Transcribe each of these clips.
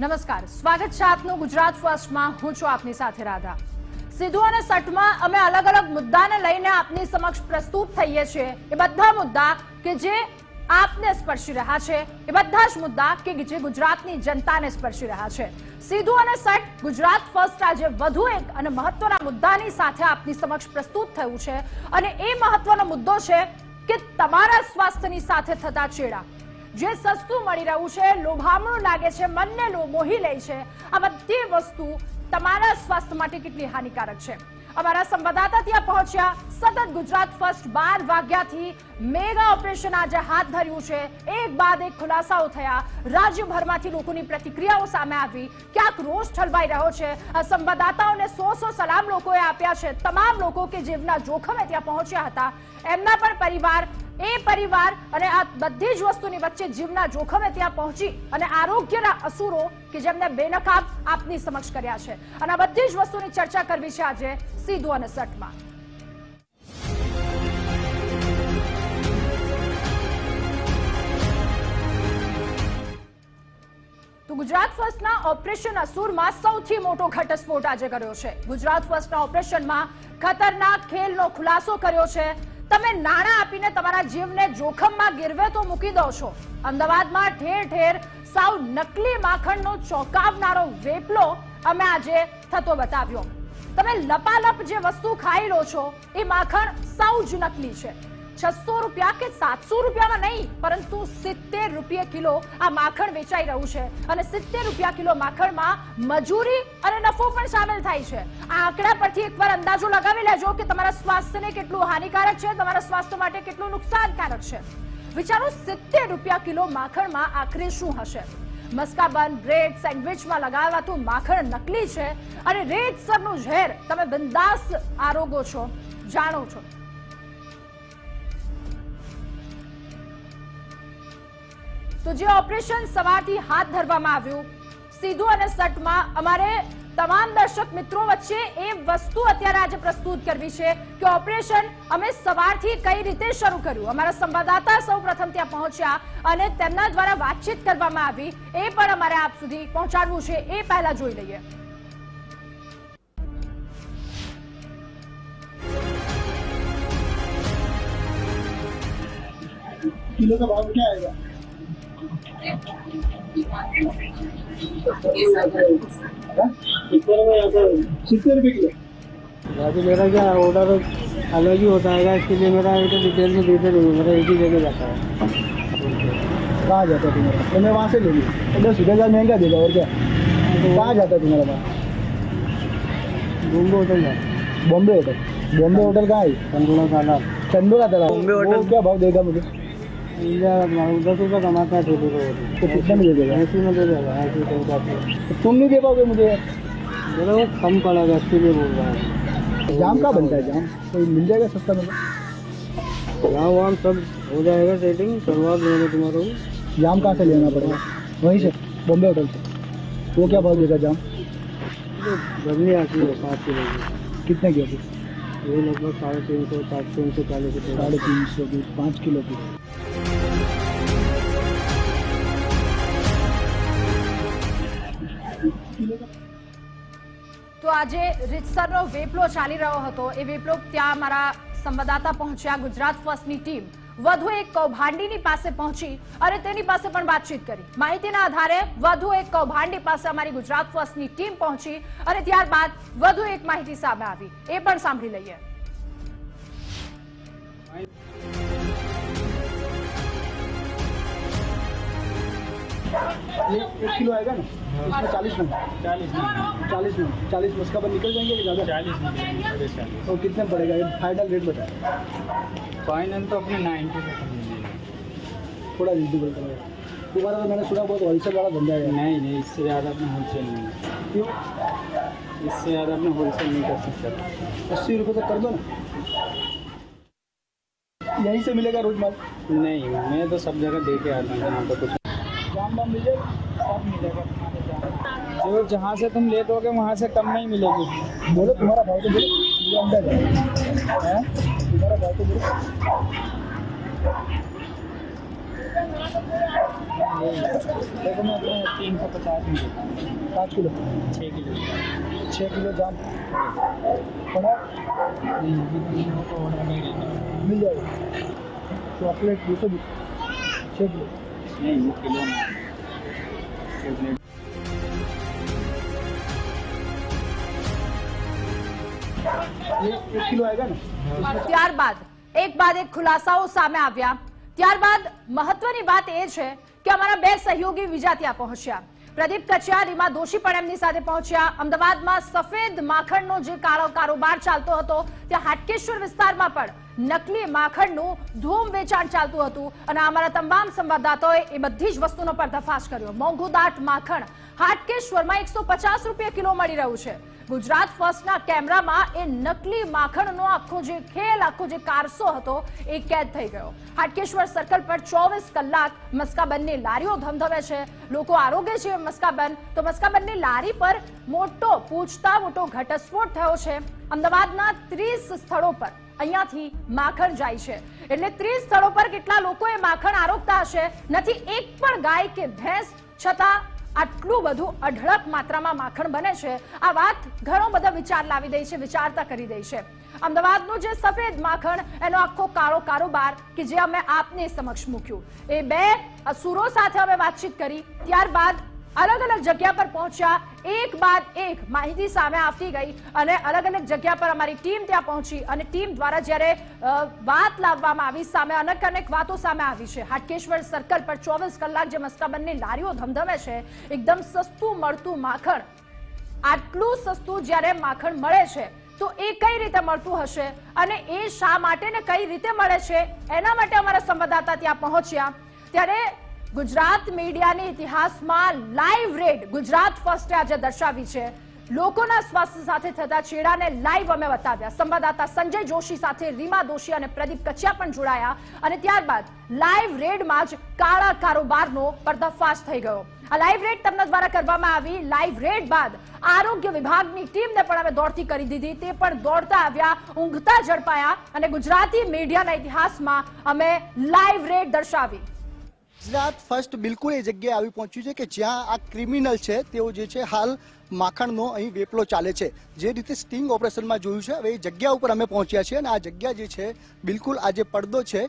નમસ્કાર, સ્વાગત છે આપનું ગુજરાત ફર્સ્ટમાં। હું છું આપની સાથે રાધા। સીધું અને સટમાં અમે અલગ અલગ મુદ્દાને લઈને આપની સમક્ષ પ્રસ્તુત થઈએ છીએ। એ બધા મુદ્દા કે જે આપને સ્પર્શી રહ્યા છે, એ બધા જ મુદ્દા કે જે ગુજરાતની જનતાને સ્પર્શી રહ્યા છે। સીધું અને સટ ગુજરાત ફર્સ્ટ આજે વધુ એક અને મહત્વના મુદ્દાની સાથે આપની સમક્ષ પ્રસ્તુત થયું છે અને એ મહત્વનો મુદ્દો છે કે તમારા સ્વાસ્થ્યની સાથે થતા ચેડા। જે સસ્તું મળી રહ્યું છે, લોભામણું લાગે છે, મનને મોહી લે છે, આ બધી વસ્તુ તમારા સ્વાસ્થ્ય માટે કેટલી હાનિકારક છે। અમારા સંવાદદાતા ત્યાં પહોંચ્યા। સતત ગુજરાત ફર્સ્ટ 12 વાગ્યાથી મેગા ઓપરેશન આજે હાથ ધર્યું છે। એક બાદ એક ખુલાસાઓ થયા, રાજ્યભરમાંથી લોકોની પ્રતિક્રિયાઓ સામે આવી, ક્યાંક રોષ ઠલવાઈ રહ્યો છે। આ સંવાદદાતાઓને 100 સલામ લોકોએ આપ્યા છે। તમામ લોકો કે જીવના જોખમે ત્યાં પહોંચ્યા હતા, એમના પણ પરિવાર અને આ બધી જ વસ્તુની વચ્ચે જીવના જોખમે ત્યાં પહોંચી અને આરોગ્યના અસુરો કે જેમને બેનકાબ આપની સમક્ષ કર્યા છે અને આ બધી જ વસ્તુની ચર્ચા કરવી છે આજે સીધું અને સટમાં। તો ગુજરાત ફર્સ્ટના ઓપરેશન અસુરમાં સૌથી મોટો ઘટસ્ફોટ આજે કર્યો છે। ગુજરાત ફર્સ્ટના ઓપરેશનમાં ખતરનાક ખેલનો ખુલાસો કર્યો છે। તમે નાણાં આપીને તમારા જીવને જોખમમાં ગીરવે તો મૂકી દો છો। અમદાવાદમાં ઠેર ઠેર સાવ નકલી માખણનો ચોંકાવનારો વેપલો અમે આજે થતો બતાવ્યો। તમે લપાલપ જે વસ્તુ ખાઈ લો છો એ માખણ સાવ જ નકલી છે। 600 રૂપિયા કે 700 રૂપિયામાં નહીં, પરંતુ 70 રૂપિયા કિલો આ માખણ વેચાઈ રહ્યું છે અને 70 રૂપિયા કિલો માખણમાં મજૂરી અને નફો પણ સામેલ થાય છે। આ આંકડા પરથી એકવાર અંદાજો લગાવી લેજો કે તમારા સ્વાસ્થ્યને કેટલું હાનિકારક છે, તમારા સ્વાસ્થ્ય માટે કેટલું નુકસાનકારક છે। વિચારો 70 રૂપિયા કિલો માખણમાં આખરે શું હશે। મસ્કાબન, બ્રેડ, સેન્ડવિચમાં લગાવાતું માખણ નકલી છે અને રેતસરનું ઝેર તમે બિંદાસ આરોગો છો, જાણો છો। તો જે ઓપરેશન સવારથી હાથ ધરવામાં આવ્યું સીધું અને સટમાં, અમારે તમામ દર્શક મિત્રો વચ્ચે એ વસ્તુ અત્યારે આજે પ્રસ્તુત કરવી છે કે ઓપરેશન અમે સવારથી કઈ રીતે શરૂ કર્યું। અમારા સંવાદદાતા સૌપ્રથમ ત્યાં પહોંચ્યા અને તેમના દ્વારા વાતચીત કરવામાં આવી, એ પણ અમારે આપ સુધી પહોંચાડવું છે। એ પહેલા જોઈ લઈએ। किलो का भाव क्या आएगा? 70 रुपये किलो। बाकी मेरा क्या ऑर्डर अलग ही होता है, इसके लिए मेरा एक डिटेल में देते नहीं, मेरा एक ही जगह जाता है। कहाँ जाता है तुम्हारा? तो मैं वहाँ से ले लूँ, 10,000 महंगा देगा और क्या। कहाँ जाता है तुम्हारा बात? बॉम्बे होटल है। बॉम्बे होटल? बॉम्बे होटल कहाँ है? चंदोला तालाब। चंदोला तालाब। बॉम्बे होटल वो क्या भाव देगा मुझे? 10 रुपये कमाता है ठेले को। तो कितना में दे देगा? 80 में दे देगा, 80 के हिसाब से। तो तुम नहीं दे पाओगे मुझे? मेरा वो कम पड़ेगा, इसके लिए बोल रहा है। जाम कहाँ बनता है? जाम कोई मिल जाएगा सस्ता में? यहाँ वहाँ सब हो जाएगा सेटिंग, करवा देंगे तुम्हारे को। जाम कहाँ से लेना पड़ेगा? वहीं से, बॉम्बे होटल से। वो क्या भाव देगा जाम? बदली आती है 5 किलो की। कितने की होगी? ये लगभग 350, 340 रुपये। 350 की 5 किलो की। તો આજે રીતસરનો વેપલો ચાલી રહ્યો હતો, એ વેપલો ત્યાં અમારા સંવાદદાતા પહોંચ્યા। ગુજરાત ફર્સ્ટની ટીમ વધુ એક કૌભાંડીની પાસે પહોંચી અને તેની પાસે પણ વાતચીત કરી। માહિતીના આધારે વધુ એક કૌભાંડી પાસે અમારી ગુજરાત ફર્સ્ટની ટીમ પહોંચી અને ત્યારબાદ વધુ એક માહિતી સામે આવી, એ પણ સાંભળી લઈએ। 1 किलो आएगा ना? इसमें 40 में 40 उसका पर निकल जाएंगे कि ज़्यादा? 40 तो कितने पड़ेगा? ये फाइनल रेट बताए। फाइनल तो अपने 90 से थोड़ा रिजनेबल करेगा तुम्हारा। तो मैंने सुना बहुत होलसेल वाला धंधा है। नहीं, इससे ज़्यादा अपने होलसेल नहीं। क्यों? इससे ज़्यादा अपने होलसेल नहीं कर सकते। 80 रुपये तक कर दो ना, यहीं से मिलेगा रोज माल? नहीं, मैं तो सब जगह दे के आता हूँ, यहाँ पर कुछ जाम दाम मिल जाएगा? सब मिल जाएगा। जो जहाँ से तुम लेट होगे वहाँ से कम नहीं मिलेगी। बोलो तुम्हारा भाव तो बोलो, ये अंदर है तुम्हारा भाव तो बोलो। देखो मैं अपने 350 में 7 किलो 6 किलो 6 किलो जाम पड़ा मिल जाएगा। चॉकलेट 220 6 किलो नहीं वो किलो में चॉकलेट ये 1 किलो आएगा ना। ત્યારબાદ એક બાદ એક ખુલાસાઓ સામે આવ્યા। ત્યારબાદ મહત્વની વાત એ છે કે અમારા બે સહયોગી બીજા ત્યાં પહોંચ્યા। પ્રદીપ કચિયા, રીમા દોશી પણ એમની સાથે પહોંચ્યા। અમદાવાદમાં સફેદ માખણનો જે કાળો કારોબાર ચાલતો હતો ત્યાં હાટકેશ્વર વિસ્તારમાં પણ નકલી માખણનું ધૂમ વેચાણ ચાલતું હતું અને અમારા તમામ સંવાદદાતાઓએ એ બધી જ વસ્તુનો પર્દાફાશ કર્યો। મોંઘું દાટ માખણ હાટકેશ્વરમાં 150 રૂપિયા કિલો મળી રહ્યું છે। ગુજરાત ફર્સ્ટના કેમેરામાં એ નકલી માખણનો આખો જે ખેલ, આખો જે કારસો હતો એ કેદ થઈ ગયો। હાટકેશ્વર સર્કલ પર 24 કલાક મસ્કાબનની લારીઓ ધમધમે છે। લોકો આરોગે છે મસ્કાબન, તો મસ્કાબનની લારી પર મોટો ઘટસ્ફોટ થયો છે। અમદાવાદના 30 સ્થળો પર અહીંયાથી માખણ જાય છે, એટલે 30 સ્થળો પર કેટલા લોકોએ માખણ આરોગતા હશે। નથી એક પણ ગાય કે ભેંસ, છતાં આટલું બધું અઢળક માત્રામાં માખણ બને છે। આ વાત ઘણો બધો વિચાર લાવી દે છે, વિચારતા કરી દે છે। અમદાવાદનું જે સફેદ માખણ, એનો આખો કાળો કારોબાર કે જે અમે આપને સમક્ષ મૂક્યું, એ બે અસુરો સાથે અમે વાતચીત કરી। ત્યારબાદ અલગ અલગ જગ્યા પર પહોંચ્યા। એક બાદ એક માહિતી સામે આવતી ગઈ અને અલગ અલગ જગ્યા પર અમારી ટીમ ત્યાં પહોંચી અને ટીમ દ્વારા જ્યારે વાત લાવવામાં આવી, સામે અનેક વાતો સામે આવી છે। હાટકેશ્વર સર્કલ પર 24 કલાક જે મસ્કાબનની લારીઓ ધમધમે છે, એકદમ સસ્તું મળતું માખણ, આટલું સસ્તું જ્યારે માખણ મળે છે તો એ કઈ રીતે મળતું હશે અને એ શા માટે ને કઈ રીતે મળે છે, એના માટે અમારા સંવાદદાતા ત્યાં પહોંચ્યા। ત્યારે ગુજરાત મીડિયાની ઇતિહાસમાં લાઈવ રેડ ગુજરાત ફર્સ્ટે આજે દર્શાવી છે। લોકોના સ્વાસ્થ્ય સાથે થતા છેડાને લાઈવ અમે બતાવ્યા। સંવાદદાતા સંજય જોશી સાથે રીમા દોશી અને પ્રદીપ કચિયા પણ જોડાયા અને ત્યારબાદ લાઈવ રેડમાં જ કાળા કારોબારનો પર્દાફાશ થઈ ગયો। આ લાઈવ રેડ તેમના દ્વારા કરવામાં આવી। લાઈવ રેડ બાદ આરોગ્ય વિભાગની ટીમને પણ અમે દોડતી કરી દીધી, તે પણ દોડતા આવ્યા, ઊંઘતા ઝડપાયા અને ગુજરાતી મીડિયાના ઇતિહાસમાં અમે લાઈવ રેડ દર્શાવી। ગુજરાત ફર્સ્ટ બિલકુલ એ જગ્યાએ આવી પહોંચ્યું છે કે જ્યાં આ ક્રિમિનલ છે તેઓ જે છે હાલ માખણનો અહીં વેપલો ચાલે છે। જે રીતે સ્ટિંગ ઓપરેશનમાં જોયું છે, હવે એ જગ્યા ઉપર અમે પહોંચ્યા છીએ અને આ જગ્યા જે છે બિલકુલ આ જે પડદો છે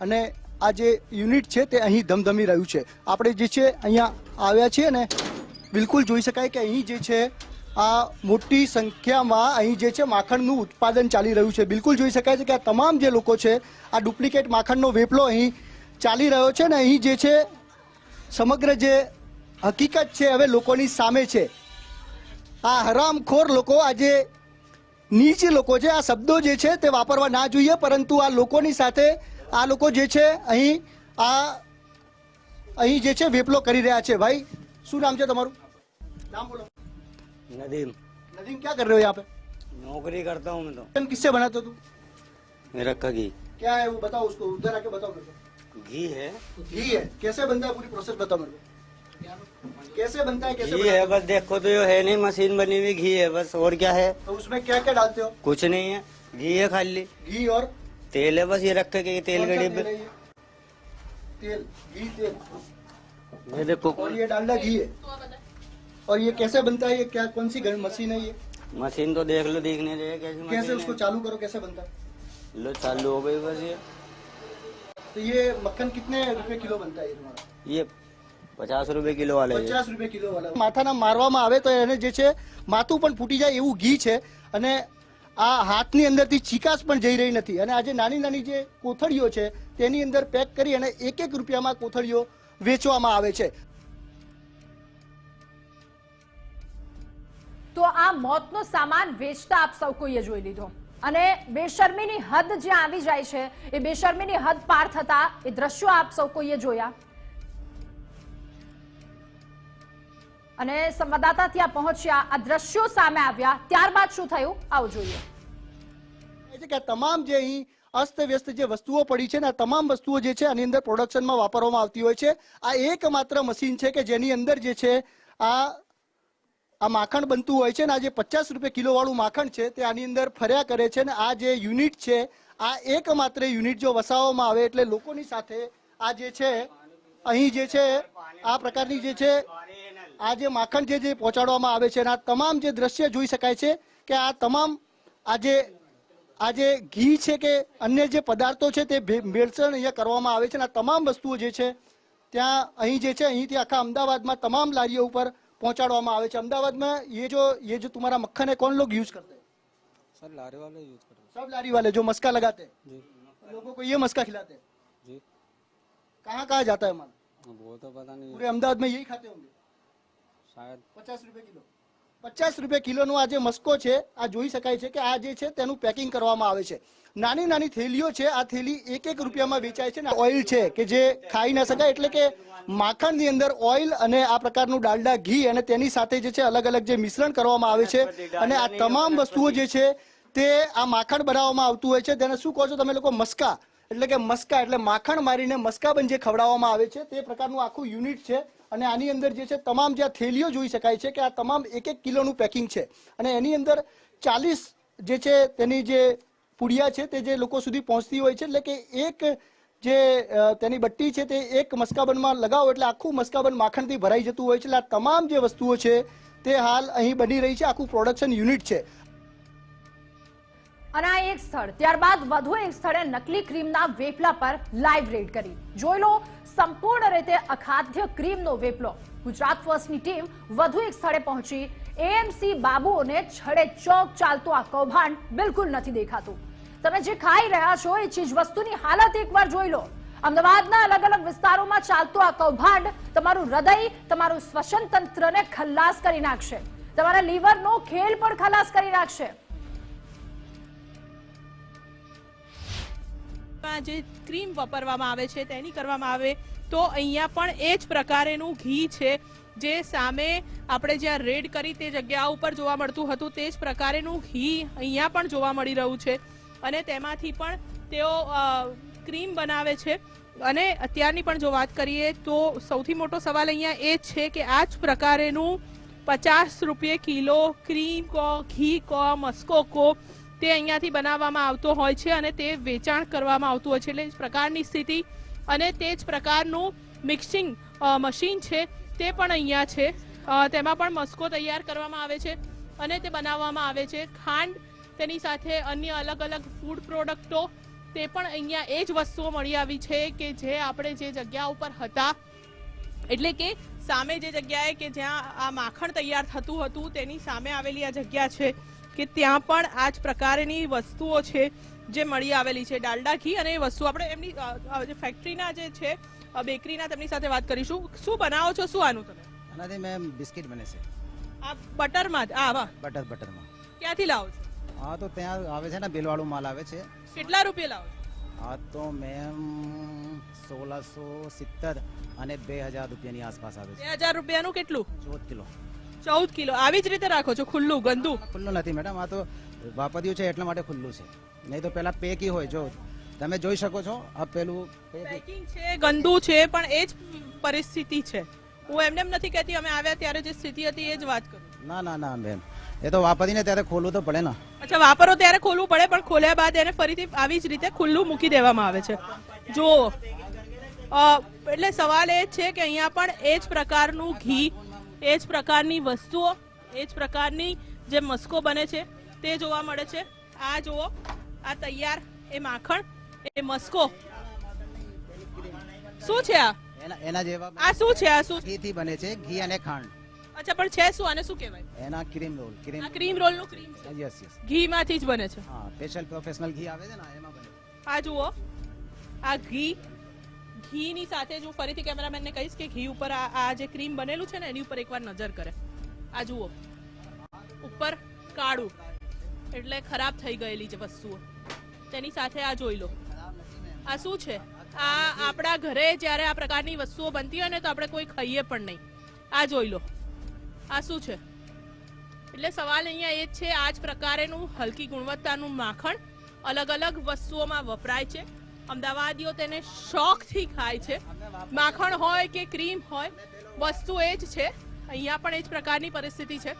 અને આ જે યુનિટ છે તે અહીં ધમધમી રહ્યું છે। આપણે જે છે અહીંયા આવ્યા છીએ ને, બિલકુલ જોઈ શકાય કે અહીં જે છે આ મોટી સંખ્યામાં અહીં જે છે માખણનું ઉત્પાદન ચાલી રહ્યું છે। બિલકુલ જોઈ શકાય છે કે આ તમામ જે લોકો છે આ ડુપ્લિકેટ માખણનો વેપલો અહીં ચાલી રહ્યો છે ને અહીં જે છે સમગ્ર જે હકીકત છે હવે લોકોની સામે છે। આ હરામખોર લોકો, આ જે નીચ લોકો છે, આ શબ્દો જે છે તે વાપરવા ના જોઈએ, પરંતુ આ લોકોની સાથે આ લોકો જે છે અહીં જે છે વેપલો કરી રહ્યા છે। ભાઈ શું નામ છે તમારું? નામ બોલો। नदीम नदीम, क्या कर रहे हो यहाँ पे? नौकरी करता हूँ मैं तो। तुम किससे बनाते हो तुम? मेरा का घी क्या है वो बताओ, उसको उधर आके बताओ मेरे को। घी है, घी है, कैसे बनता है पूरी प्रोसेस बताओ मेरे को। कैसे बनता है, कैसे घी बनता है, बस देखो तो ये है नहीं, मशीन बनी हुई घी है बस, और क्या है? तो उसमें क्या क्या डालते हो? कुछ नहीं है, घी है खाली, घी और तेल है बस, ये रखे के तेल कौन सा के तेल है डिब्बे, ये? तेल, घी तेल, ये देखो और ये डालडा घी है। और ये कैसे बनता है, ये क्या कौन सी मशीन है ये? मशीन तो देख लो, दिखने दे कैसी कैसे मशीन उसको है। चालू करो, कैसे बनता है? लो चालू हो गई बस ये। तो ये मक्खन कितने रुपए किलो बनता है ये तुम्हारा? ये 50 रुपए किलो वाले है। 50 રૂપિયા કિલો વાળા માથાના મારવામાં આવે તો એને જે છે માથું પણ ફૂટી જાય એવું ઘી છે અને આ હાથની અંદરથી ચીકાશ પણ જઈ રહી નથી અને આજે નાની નાની જે કોથળીઓ છે તેની અંદર પેક કરી અને 1-1 રૂપિયામાં કોથળીઓ વેચવામાં આવે છે। તો આ મોતનો સામાન વેચતા આપ સૌ કોઈએ જોઈ લીધો અને બેશર્મીની હદ જ્યાં આવી જાય છે એ બેશર્મીની હદ પાર થતા એ દ્રશ્યો આપ સૌ કોઈએ જોયા અને સંવાદદાતા ત્યાં પહોંચ્યા, આ દ્રશ્યો સામે આવ્યા। ત્યારબાદ શું થયું આવો જોઈએ। કે તમામ જે અહીં અસ્તવ્યસ્ત જે વસ્તુઓ પડી છે ને આ તમામ વસ્તુઓ જે છે આની અંદર પ્રોડક્શનમાં વાપરવામાં આવતી હોય છે। આ એકમાત્ર મશીન છે કે જેની અંદર જે છે આ માખણ બનતું હોય છે ને આ જે 50 રૂપિયા કિલો વાળું માખણ છે તે આની અંદર ફર્યા કરે છે ને આ જે યુનિટ છે આ એકમાત્ર યુનિટ જો વસાવવામાં આવે એટલે લોકોની સાથે આ જે છે અહીં જે છે આ પ્રકારની જે છે આ જે માખણ છે જે પહોંચાડવામાં આવે છે અને આ તમામ જે દ્રશ્ય જોઈ શકાય છે કે આ તમામ આ જે ઘી છે કે અન્ય જે પદાર્થો છે તે ભેળસેળ અહીંયા કરવામાં આવે છે અને આ તમામ વસ્તુઓ જે છે ત્યાં અહીં જે છે અહીંથી આખા અમદાવાદમાં તમામ લારીઓ ઉપર पहुंचाड़वामा आवे छे। अहमदाबाद में ये जो तुम्हारा मक्खन है कौन लोग यूज करते हैं? सर लारी वाले यूज करते हैं। सब लारी वाले जो मस्का लगाते हैं जी। लोगों को ये मस्का खिलाते हैं जी। कहाँ कहाँ जाता है माल? वो तो पता नहीं, पूरे अहमदाबाद में यही खाते होंगे शायद। 50 रुपए किलो 50 रुपए કિલોનો આ જે મસ્કો છે આ જોઈ શકાય છે કે આ જે છે તેનું પેકિંગ કરવામાં આવે છે। નાની નાની થેલીઓ છે, આ થેલી 1-1 રૂપિયામાં વેચાય છે ને ઓઇલ છે કે જે ખાઈ ના શકાય, એટલે કે માખણની અંદર ઓઇલ અને આ પ્રકારનું ડાલડા ઘી અને તેની સાથે જે છે અલગ અલગ જે મિશ્રણ કરવામાં આવે છે અને આ તમામ વસ્તુઓ જે છે તે આ માખણ બનાવવામાં આવતું હોય છે। તેને શું કહો છો તમે લોકો? મસ્કા, એટલે કે મસ્કા એટલે માખણ મારીને મસ્કાબન જે ખવડાવવામાં આવે છે તે પ્રકારનું આખું યુનિટ છે। અને આની અંદર જે છે તમામ જે થેલીઓ જોઈ શકાય છે કે આ તમામ 1-1 કિલોનું પેકિંગ છે અને એની અંદર 40 જે છે તેની જે પુડિયા છે તે જે લોકો સુધી પહોંચતી હોય છે, એટલે કે એક જે તેની બટ્ટી છે તે એક મસ્કાબનમાં લગાવો એટલે આખું મસ્કાબન માખણથી ભરાઈ જતું હોય છે। એટલે આ તમામ જે વસ્તુઓ છે તે હાલ અહીં બની રહી છે, આખું પ્રોડક્શન યુનિટ છે। અને આ એક સ્થળ ત્યારબાદ વધુ એક સ્થળે નકલી ક્રીમના વેપલા પર લાઈવ રેડ કરી જોઈ લો સંપૂર્ણ રીતે અખાદ્ય ક્રીમનો વેપલો। ગુજરાત ફર્સ્ટની ટીમ વધુ એક સ્થળે પહોંચી। એએમસી બાબુઓને છડે ચોક ચાલતું આ કૌભાંડ બિલકુલ નથી દેખાતું। તમે જે ખાઈ રહ્યા છો એ ચીજ વસ્તુની હાલત એકવાર જોઈ લો। અમદાવાદના અલગ અલગ વિસ્તારોમાં ચાલતું આ કૌભાંડ તમારું હૃદય, તમારું શ્વસન તંત્રને ખલ્લાસ કરી નાખશે, તમારા લીવરનો ખેલ પણ ખલાસ કરી નાખશે। જે ક્રીમ વાપરવામાં આવે છે તેની કરવામાં આવે તો અહીંયા પણ એ જ પ્રકારેનું ઘી છે જે સામે આપણે જ્યાં રેડ કરી તે જગ્યા ઉપર જોવા મળતું હતું તે જ પ્રકારેનું ઘી અહીંયા પણ જોવા મળી રહ્યું છે અને તેમાંથી પણ તેઓ ક્રીમ બનાવે છે। અને અત્યારની પણ જો વાત કરીએ તો સૌથી મોટો સવાલ અહીંયા એ જ છે કે આ જ પ્રકારેનું 50 રૂપિયા કિલો ક્રીમ કો ઘી કો મસ્કો કો તે અહીંયાથી બનાવવામાં આવતો હોય છે અને તે વેચાણ કરવામાં આવતું હોય છે। એટલે જ પ્રકારની સ્થિતિ અને તે જ પ્રકારનું મિક્સિંગ મશીન છે તે પણ અહીંયા છે। તેમાં પણ મસ્કો તૈયાર કરવામાં આવે છે અને તે બનાવવામાં આવે છે। ખાંડ તેની સાથે અન્ય અલગ અલગ ફૂડ પ્રોડક્ટો તે પણ અહીંયા એ જ વસ્તુઓ મળી આવી છે કે જે આપણે જે જગ્યા ઉપર હતા, એટલે કે સામે જે જગ્યાએ કે જ્યાં આ માખણ તૈયાર થતું હતું તેની સામે આવેલી આ જગ્યા છે કે ત્યાં પણ આ જ પ્રકારની વસ્તુઓ છે જે મળી આવેલી છે। ડાલડા ઘી અને એ વસ્તુ આપણે એમની જે ફેક્ટરીના જે છે બેકરીના તેમની સાથે વાત કરીશું। શું બનાવો છો? શું આનું તમે? આનાથી મેં બિસ્કિટ બને છે આ બટરમાં જ? આ વાહ, બટરમાં। ક્યાંથી લાવો છો? હા તો ત્યાં આવે છે ને બિલવાળું માલ આવે છે। કેટલા રૂપિયા લાવો છો? આ તો મેમ 1670 અને 2000 રૂપિયાની આસપાસ આવે છે। 2000 રૂપિયાનું કેટલું? 14 કિલો। 14 કિલો આવી જ રીતે રાખો છો? ખુલ્લું ગંદુ? ખુલ્લું નથી મેડમ, આ તો વાપર્યું છે એટલા માટે ખુલ્લું છે, નહીં તો પેલા પેકી હોય। જો તમે જોઈ શકો છો આ પેલું પેકિંગ છે, ગંદુ છે, પણ એ જ પરિસ્થિતિ છે। હું એમને નથી કહેતી અમે આવ્યા ત્યારે જે સ્થિતિ હતી એ જ વાત કરું। ના ના ના મેમ, એ તો વાપરીને ત્યારે ખોલવું તો પડે ને। અચ્છા, વાપરો ત્યારે ખોલવું પડે, પણ ખોલ્યા બાદ એને ફરીથી આવી જ રીતે ખુલ્લું મૂકી દેવામાં આવે છે। જો એટલે સવાલ એ છે કે અહીંયા પણ એ જ પ્રકારનું ઘી, એ જ પ્રકારની વસ્તુઓ, એ જ પ્રકારની જે મસ્કો બને છે તે જોવા મળે છે। આ જુઓ, આ તૈયાર એ માખણ, એ મસ્કો શું છે? એના જેવા આ શું છે? આ શું? ઘીથી બને છે, ઘી અને ખાંડ। અચ્છા, પણ છે શું? આને શું કહેવાય? એના ક્રીમ રોલ। આ ક્રીમ રોલનું ક્રીમ છે, યસ યસ, ઘીમાંથી જ બને છે। હા, સ્પેશિયલ પ્રોફેશનલ ઘી આવે છે ને એમાં બને। આ જુઓ, આ ઘીની સાથે જ હું ફરીથી કેમેરામેનને કહીશ કે ઘી ઉપર આ જે ક્રીમ બનેલું છે ને એની ઉપર એકવાર નજર કરે। આ જુઓ, ઉપર કાળું એટલે ખરાબ થઈ ગયેલી જે વસ્તુઓ, તેની સાથે આ જોઈ લો। આ શું છે? આ આપણા ઘરે જ્યારે આ પ્રકારની વસ્તુઓ બનતી હોય ને તો આપણે કોઈ ખાઈએ પણ નહીં। આ જોઈ લો, આ શું છે? એટલે સવાલ અહીંયા એ જ છે, આ જ પ્રકારેનું હલકી ગુણવત્તાનું માખણ અલગ અલગ વસ્તુઓમાં વપરાય છે। અમદાવાદીઓ તેને શોખથી ખાય છે। માખણ હોય કે ક્રીમ હોય, વસ્તુ એ જ છે। અહીંયા પણ એ જ પ્રકારની પરિસ્થિતિ છે।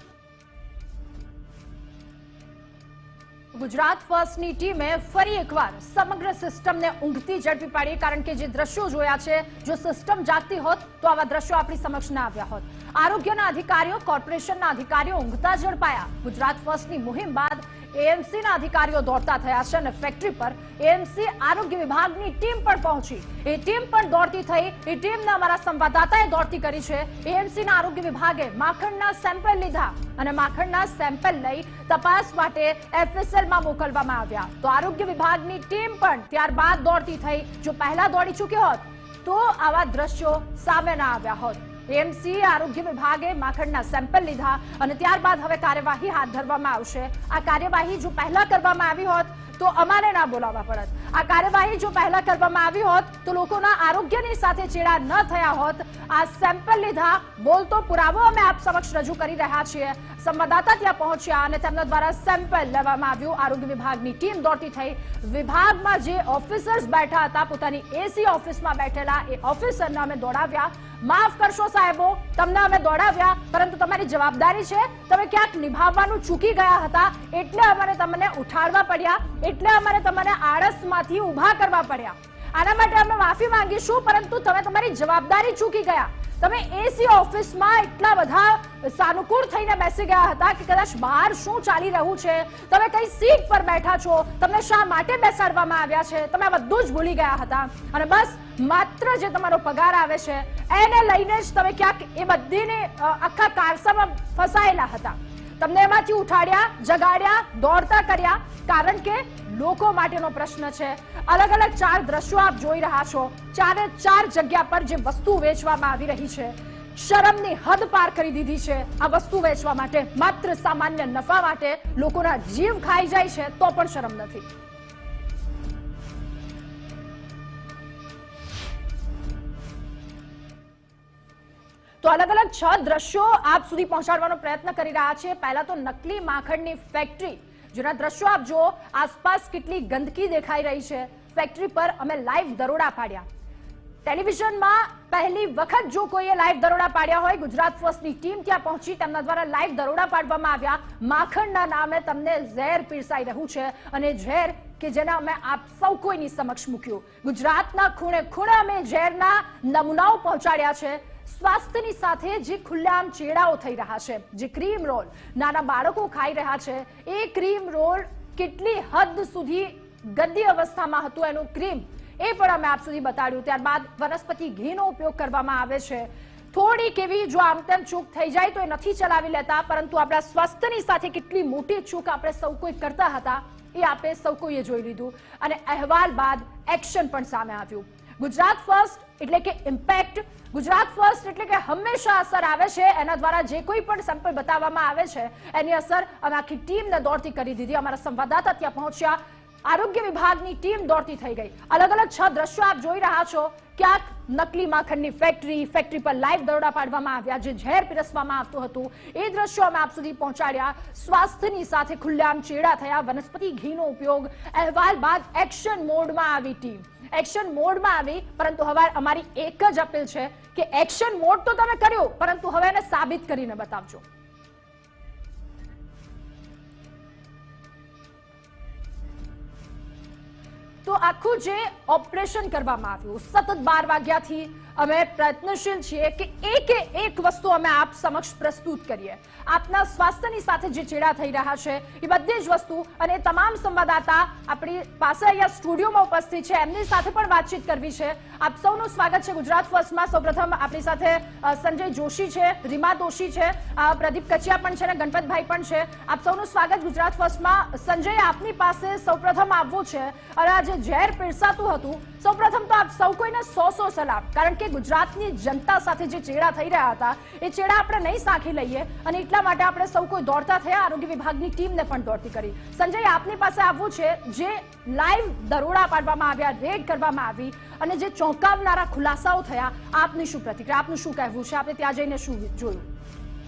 ગુજરાત ફર્સ્ટની ટીમે ફરી એકવાર સમગ્ર સિસ્ટમને ઊંઘતી ઝડપી પાડી, કારણ કે જે દ્રશ્યો જોયા છે, જો સિસ્ટમ જાગતી હોત તો આવા દ્રશ્યો આપણી સમક્ષ ના આવ્યા હોત. આરોગ્યના અધિકારીઓ, કોર્પોરેશનના અધિકારીઓ ઊંઘતા ઝડપાયા. ગુજરાત ફર્સ્ટની મુહિમ બાદ એએમસીના અધિકારીઓ દોડતા થયા છે અને ફેક્ટરી પર એએમસી આરોગ્ય વિભાગની ટીમ પણ પહોંચી. એ ટીમ પણ દોડતી થઈ. એ ટીમને અમારા સંવાદદાતાએ દોડતી કરી છે. એએમસીના આરોગ્ય વિભાગે માખણના સેમ્પલ લીધા અને માખણના સેમ્પલ લઈ તપાસ માટે એફએસએલમાં મોકલવામાં આવ્યા. તો આરોગ્ય વિભાગની ટીમ પણ ત્યારબાદ દોડતી થઈ. જો પહેલા દોડી ચૂકી હોત તો આવા દ્રશ્યો સામે ના આવ્યા હોત. એએમસી આરોગ્ય વિભાગે માખણના સેમ્પલ લીધા અને ત્યારબાદ હવે કાર્યવાહી હાથ ધરવામાં આવશે. આ કાર્યવાહી જો પહેલા કરવામાં આવી હોત તો અમારે ના બોલાવવા પડત. આ કાર્યવાહી જો પહેલા કરવામાં આવી હોત તો લોકોના આરોગ્યની સાથે ચેડા ન થયા હોત. આ સેમ્પલ લીધા, બોલતો પુરાવો અમે આપ સમક્ષ રજૂ કરી રહ્યા છીએ. સંવાદદાતા ત્યાં પહોંચ્યા અને તેમના દ્વારા સેમ્પલ લેવામાં આવ્યું. આરોગ્ય વિભાગની ટીમ દોડતી થઈ. વિભાગમાં જે ઓફિસર્સ બેઠા હતા, પોતાની એસી ઓફિસમાં બેઠેલા એ ઓફિસરને અમે દોડાવ્યા. માફ કરશો સાહેબો, તમને અમે દોડાવ્યા, પરંતુ તમારી જવાબદારી છે, તમે ક્યાંક નિભાવવાનું ચૂકી ગયા હતા, એટલે અમારે તમને ઉઠાડવા પડ્યા, એટલે અમારે તમને આળસમાંથી ઊભા કરવા પડ્યા. આના માટે અમે માફી માંગીશું, પરંતુ તમે તમારી જવાબદારી ચૂકી ગયા. તમે એસી ઓફિસમાં એટલા બધા સાનુકૂળ થઈને બેસી ગયા હતા કે કદાચ બહાર શું ચાલી રહ્યું છે, તમે કઈ સીટ પર બેઠા છો, તમને શા માટે બેસાડવામાં આવ્યા છે, તમે આ બધું જ ભૂલી ગયા હતા. અને બસ માત્ર જે તમારો પગાર આવે છે એને લઈને જ તમે ક્યાંક એ બધીને આખા કારસામાં ફસાયેલા હતા. તમને એમાંથી ઉઠાડ્યા, જગાડ્યા, દોડતા કર્યા, કારણ કે લોકો માટેનો પ્રશ્ન છે. અલગ અલગ 4 દ્રશ્યો આપ જોઈ રહ્યા છો. 4 જગ્યા પર જે વસ્તુ વેચવામાં આવી રહી છે, શરમની હદ પાર કરી દીધી છે આ વસ્તુ વેચવા માટે. માત્ર સામાન્ય નફા માટે લોકોના જીવ ખાઈ જાય છે તો પણ શરમ નથી. તો અલગ અલગ 6 દ્રશ્યો આપ સુધી પહોંચાડવાનો પ્રયત્ન કરી રહ્યા છે. પહેલા તો નકલી માખણની ફેક્ટરી, જેના દ્રશ્યો આપ જુઓ. આસપાસ કેટલી ગંદકી દેખાઈ રહી છે. ફેક્ટરી પર અમે લાઈવ દરોડા પાડ્યા. ટેલિવિઝનમાં પહેલી વખત જો કોઈએ લાઈવ દરોડા પાડ્યા હોય, ગુજરાત ફર્સ્ટની ટીમ ત્યાં પહોંચી, તેમના દ્વારા લાઈવ દરોડા પાડવામાં આવ્યા. માખણના નામે તમને ઝેર પીરસાઈ રહ્યું છે અને ઝેર કે જેને અમે આપ સૌ કોઈની સમક્ષ મૂક્યું. ગુજરાતના ખૂણે ખૂણે અમે ઝેરના નમૂનાઓ પહોંચાડ્યા છે. સ્વાસ્થ્યની સાથે જે ખુલ્લામ ચેડાઓ થઈ રહ્યા છે, જે ક્રીમ રોલ નાના બાળકો ખાઈ રહ્યા છે, એ ક્રીમ રોલ કેટલી હદ સુધી ગંદી અવસ્થામાં હતું એનું ક્રીમ, એ પણ અમે આપ સુધી બતાડ્યું. ત્યારબાદ વનસ્પતિ ઘીનો ઉપયોગ કરવામાં આવે છે. થોડીક એવી જો આમ તેમ ચૂક થઈ જાય તો એ નથી ચલાવી લેતા, પરંતુ આપણા સ્વાસ્થ્યની સાથે કેટલી મોટી ચૂક આપણે સૌ કોઈ કરતા હતા એ આપણે સૌ કોઈએ જોઈ લીધું. અને અહેવાલ બાદ એક્શન પણ સામે આવ્યું. ગુજરાત ફર્સ્ટ એટલે કે ઇમ્પેક્ટ, ગુજરાત ફર્સ્ટ એટલે કે હંમેશા અસર આવે છે. એના દ્વારા જે કોઈ પણ સેમ્પલ બતાવવામાં આવે છે એની અસર અમે આખી ટીમને દોડતી કરી દીધી. અમારા સંવાદદાતા ત્યાં પહોંચ્યા. આરોગ્ય વિભાગની ટીમ દોડતી થઈ ગઈ. અલગ અલગ 6 દ્રશ્યો આપ જોઈ રહ્યા છો. ક્યાંક નકલી માખણની ફેક્ટરી પર લાઈવ દરોડા પાડવામાં આવ્યા, જે ઝેર પીરસવામાં આવતું હતું એ દ્રશ્યો અમે આપ સુધી પહોંચાડ્યા. સ્વાસ્થ્યની સાથે ખુલ્લેઆમ ચેડા થયા. વનસ્પતિ ઘીનો ઉપયોગ. અહેવાલ બાદ એક્શન મોડમાં આવી ટીમ. એક્શન મોડમાં આવી, પરંતુ હવે અમારી એક જ અપીલ છે કે એક્શન મોડ તો તમે કર્યું, પરંતુ હવે એને સાબિત કરીને બતાવજો. તો આખું જે ઓપરેશન કરવામાં આવ્યું, સતત 12 વાગ્યાથી અમે પ્રયત્નશીલ છીએ કે એક વસ્તુ અમે આપ સમક્ષ પ્રસ્તુત કરીએ. આપના સ્વાસ્થ્યની સાથે જે ચેડા થઈ રહ્યા છે એ બધી જ વસ્તુ, અને તમામ સંવાદદાતા આપણી પાસે અહીંયા સ્ટુડિયોમાં ઉપસ્થિત છે, એમની સાથે પણ વાતચીત કરવી છે. આપ સૌનું સ્વાગત છે ગુજરાત ફર્સ્ટમાં. સૌપ્રથમ આપણી સાથે સંજય જોશી છે, રીમા દોશી છે, પ્રદીપ કચિયા પણ છે અને ગણપતભાઈ પણ છે. આપ સૌનું સ્વાગત ગુજરાત ફર્સ્ટમાં. સંજય, આપની પાસે સૌપ્રથમ આવવું છે. અને આ જે ઝેર પીરસાતું હતું, સૌપ્રથમ તો આપ સૌ કોઈને 100 સલામ, કારણ કે ગુજરાતની જનતા સાથે જે ચેડા થઈ રહ્યા હતા એ ચેડા આપણે નહીં સાંખી લઈએ, અને એટલા માટે આપણે સૌ કોઈ દોડતા થયા. આરોગ્ય વિભાગની ટીમને પણ દોડતી કરી. સંજય, આપની પાસે આવવું છે. જે લાઈવ દરોડા પાડવામાં આવ્યા, રેડ કરવામાં આવી અને જે ચોંકાવનારા ખુલાસાઓ થયા, આપની શું પ્રતિક્રિયા, આપનું શું કહેવું છે? આપણે ત્યાં જઈને શું જોયું?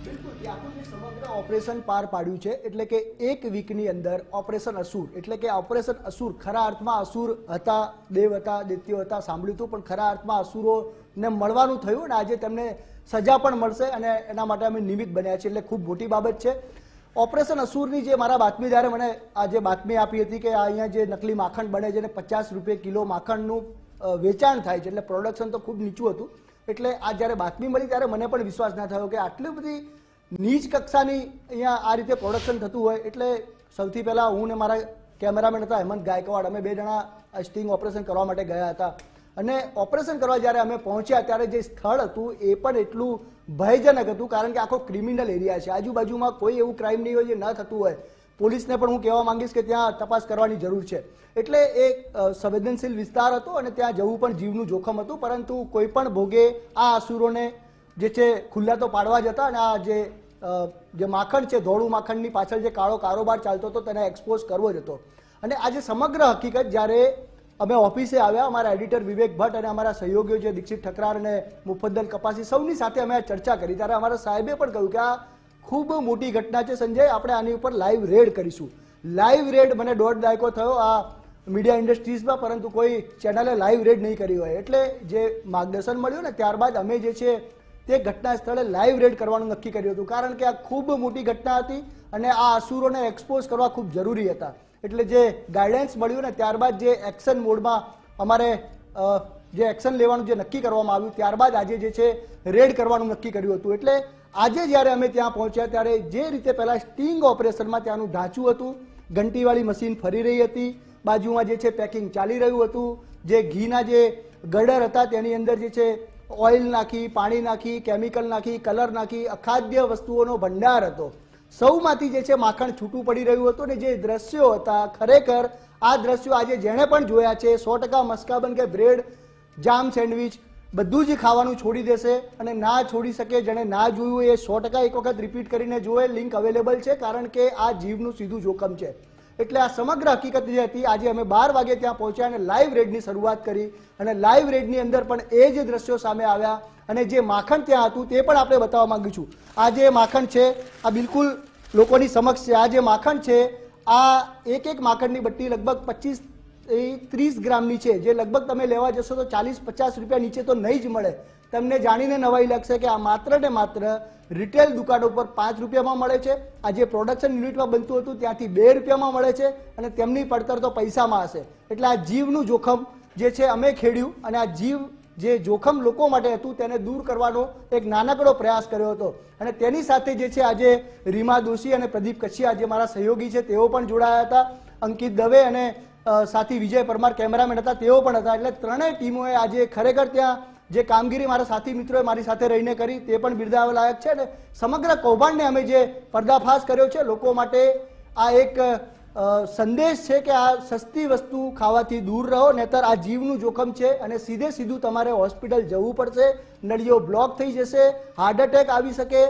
બિલકુલ, આખું જે સમગ્ર ઓપરેશન પાર પાડ્યું છે, એટલે કે એક વીકની અંદર ઓપરેશન અસુર, એટલે કે ઓપરેશન અસુર, ખરા અર્થમાં અસુર હતા, દેવ હતા, દૈત્યો હતા, સાંભળ્યું હતું, પણ ખરા અર્થમાં અસુરોને મળવાનું થયું અને આજે તેમને સજા પણ મળશે અને એના માટે અમે નિમિત્ત બન્યા છીએ, એટલે ખૂબ મોટી બાબત છે. ઓપરેશન અસુરની જે મારા બાતમીદારે મને આ જે બાતમી આપી હતી કે અહીંયા જે નકલી માખણ બને છે ને 50 રૂપિયા કિલો માખણનું વેચાણ થાય છે, એટલે પ્રોડક્શન તો ખૂબ નીચું હતું. એટલે આ જ્યારે બાતમી મળી ત્યારે મને પણ વિશ્વાસ ના થયો કે આટલી બધી નીચ કક્ષાની અહીંયા આ રીતે પ્રોડક્શન થતું હોય. એટલે સૌથી પહેલા હું ને મારા કેમેરામેન હતા હેમંત ગાયકવાડ, અમે 2 જણા સ્ટિંગ ઓપરેશન કરવા માટે ગયા હતા. અને ઓપરેશન કરવા જ્યારે અમે પહોંચ્યા ત્યારે જે સ્થળ હતું એ પણ એટલું ભયજનક હતું, કારણ કે આખો ક્રિમિનલ એરિયા છે. આજુબાજુમાં કોઈ એવું ક્રાઇમ નહીં હોય જે ન થતું હોય. પોલીસને પણ હું કહેવા માંગીશ કે ત્યાં તપાસ કરવાની જરૂર છે. એટલે એ સંવેદનશીલ વિસ્તાર હતો અને ત્યાં જવું પણ જીવનું જોખમ હતું. પરંતુ કોઈ પણ ભોગે આ અસુરોને જે છે ખુલ્લા તો પાડવા જ હતા અને આ જે માખણ છે, ધોળું માખણની પાછળ જે કાળો કારોબાર ચાલતો હતો તેને એક્સપોઝ કરવો જ હતો. અને આજે સમગ્ર હકીકત જ્યારે અમે ઓફિસે આવ્યા, અમારા એડિટર વિવેક ભટ્ટ અને અમારા સહયોગીઓ જે દીક્ષિત ઠકરાર અને મુફદ્દલ કપાસી સૌની સાથે અમે ચર્ચા કરી, ત્યારે અમારા સાહેબે પણ કહ્યું કે આ ખૂબ મોટી ઘટના છે સંજય, આપણે આની ઉપર લાઈવ રેડ કરીશું. લાઈવ રેડ મને 1.5 દાયકો થયો આ મીડિયા ઇન્ડસ્ટ્રીઝમાં, પરંતુ કોઈ ચેનલે લાઈવ રેડ નહીં કરી હોય. એટલે જે માર્ગદર્શન મળ્યું ને ત્યારબાદ અમે જે છે તે ઘટના સ્થળે લાઈવ રેડ કરવાનું નક્કી કર્યું હતું, કારણ કે આ ખૂબ મોટી ઘટના હતી અને આ અસુરોને એક્સપોઝ કરવા ખૂબ જરૂરી હતા. એટલે જે ગાઈડન્સ મળ્યું ને ત્યારબાદ જે એક્શન મોડમાં અમારે જે એક્શન લેવાનું જે નક્કી કરવામાં આવ્યું, ત્યારબાદ આજે જે છે રેડ કરવાનું નક્કી કર્યું હતું. એટલે આજે જ્યારે અમે ત્યાં પહોંચ્યા ત્યારે જે રીતે પહેલા સ્ટિંગ ઓપરેશનમાં ત્યાંનું ઢાંચું હતું, ઘંટીવાળી મશીન ફરી રહી હતી, બાજુમાં જે છે પેકિંગ ચાલી રહ્યું હતું, જે ઘીના જે ગડર હતા તેની અંદર જે છે ઓઇલ નાખી, પાણી નાખી, કેમિકલ નાખી, કલર નાખી, અખાદ્ય વસ્તુઓનો ભંડાર હતો. સૌમાંથી જે છે માખણ છૂટું પડી રહ્યું હતું ને જે દ્રશ્યો હતા, ખરેખર આ દ્રશ્યો આજે જેણે પણ જોયા છે 100% મસ્કાબન કે બ્રેડ, જામ, સેન્ડવિચ બધું જ ખાવાનું છોડી દેશે અને ના છોડી શકે. જેણે ના જોયું એ 100% એક વખત રિપીટ કરીને જોવે. લિંક અવેલેબલ છે, કારણ કે આ જીવનું સીધું જોખમ છે. એટલે આ સમગ્ર હકીકત જે હતી, આજે અમે 12 વાગે ત્યાં પહોંચ્યા અને લાઈવ રેડની શરૂઆત કરી અને લાઈવ રેડની અંદર પણ એ જ દ્રશ્યો સામે આવ્યા અને જે માખણ ત્યાં હતું તે પણ આપણે બતાવવા માંગુ છું. આ જે માખણ છે આ બિલકુલ લોકોની સમક્ષ છે. આ જે માખણ છે આ એક માખણની બટ્ટી લગભગ 25-30 ગ્રામની છે, જે લગભગ તમે લેવા જશો તો 40-50 રૂપિયા નીચે તો નહીં જ મળે. તમને જાણીને નવાઈ લાગશે કે આ માત્ર ને માત્ર રિટેલ દુકાનો પર 5 રૂપિયામાં મળે છે. આ જે પ્રોડક્શન યુનિટમાં બનતું હતું ત્યાંથી 2 રૂપિયામાં મળે છે અને તેમની પડતર તો પૈસામાં હશે. એટલે આ જીવનું જોખમ જે છે અમે ખેડ્યું અને આ જીવ જે જોખમ લોકો માટે હતું તેને દૂર કરવાનો એક નાનકડો પ્રયાસ કર્યો હતો. અને તેની સાથે જે છે આજે રીમા દોશી અને પ્રદીપ કચ્છિયા જે મારા સહયોગી છે તેઓ પણ જોડાયા હતા, અંકિત દવે અને સાથી વિજય પરમાર કેમેરામેન હતા તેઓ પણ હતા. એટલે ત્રણેય ટીમોએ આજે ખરેખર ત્યાં જે કામગીરી મારા સાથી મિત્રોએ મારી સાથે રહીને કરી તે પણ બિરદાવવા લાયક છે. અને સમગ્ર કૌભાંડને અમે જે પર્દાફાશ કર્યો છે લોકો માટે આ એક સંદેશ છે કે આ સસ્તી વસ્તુ ખાવાથી દૂર રહો, નહીતર આ જીવનું જોખમ છે અને સીધે સીધું તમારે હોસ્પિટલ જવું પડશે, નળીઓ બ્લોક થઈ જશે, હાર્ટ એટેક આવી શકે,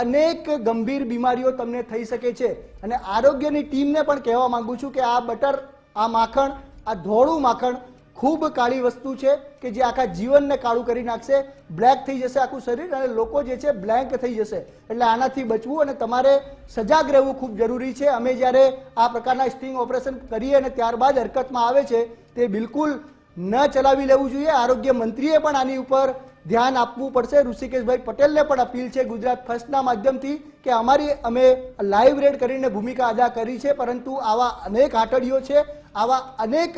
અનેક ગંભીર બીમારીઓ તમને થઈ શકે છે. અને આરોગ્યની ટીમને પણ કહેવા માંગુ છું કે આ બટર, આ માખણ, આ ધોળું માખણ ખૂબ કાળી વસ્તુ છે કે જે આખા જીવનને કાળું કરી નાખશે. બ્લેક થઈ જશે આખું શરીર અને લોકો જે છે બ્લેન્ક થઈ જશે. એટલે આનાથી બચવું અને તમારે સજાગ રહેવું ખૂબ જરૂરી છે. અમે જ્યારે આ પ્રકારના સ્ટિંગ ઓપરેશન કરીએ અને ત્યારબાદ હરકતમાં આવે છે તે બિલકુલ ન ચલાવી લેવું જોઈએ. આરોગ્ય મંત્રીએ પણ આની ઉપર ધ્યાન આપવું પડશે. ઋષિકેશભાઈ પટેલને પણ અપીલ છે ગુજરાત ફર્સ્ટના માધ્યમથી કે અમે લાઈવ રેડ કરીને ભૂમિકા અદા કરી છે, પરંતુ આવા અનેક હાટડીઓ છે, આવા અનેક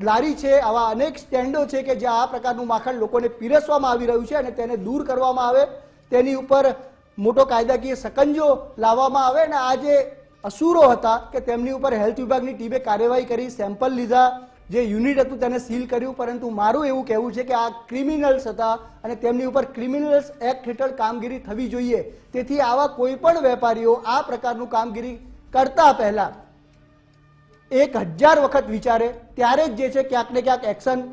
લારી છે, આવા અનેક સ્ટેન્ડો છે કે જ્યાં આ પ્રકારનું માખણ લોકોને પીરસવામાં આવી રહ્યું છે અને તેને દૂર કરવામાં આવે, તેની ઉપર મોટો કાયદાકીય શકંજો લાવવામાં આવે. અને આ જે અસુરો હતા કે તેમની ઉપર હેલ્થ વિભાગની ટીમે કાર્યવાહી કરી, સેમ્પલ લીધા, જે યુનિટ હતું તેને સીલ કર્યું. પરંતુ મારું એવું કહેવું છે કે આ ક્રિમિનલ્સ હતા અને તેમની ઉપર ક્રિમિનલ્સ એક્ટ હેઠળ કામગીરી થવી જોઈએ. તેથી આવા કોઈ પણ વેપારીઓ આ પ્રકારનું કામગીરી કરતા પહેલા 1000 વખત વિચારે, ત્યારે જ જે છે ક્યાંક ને ક્યાંક એક્શન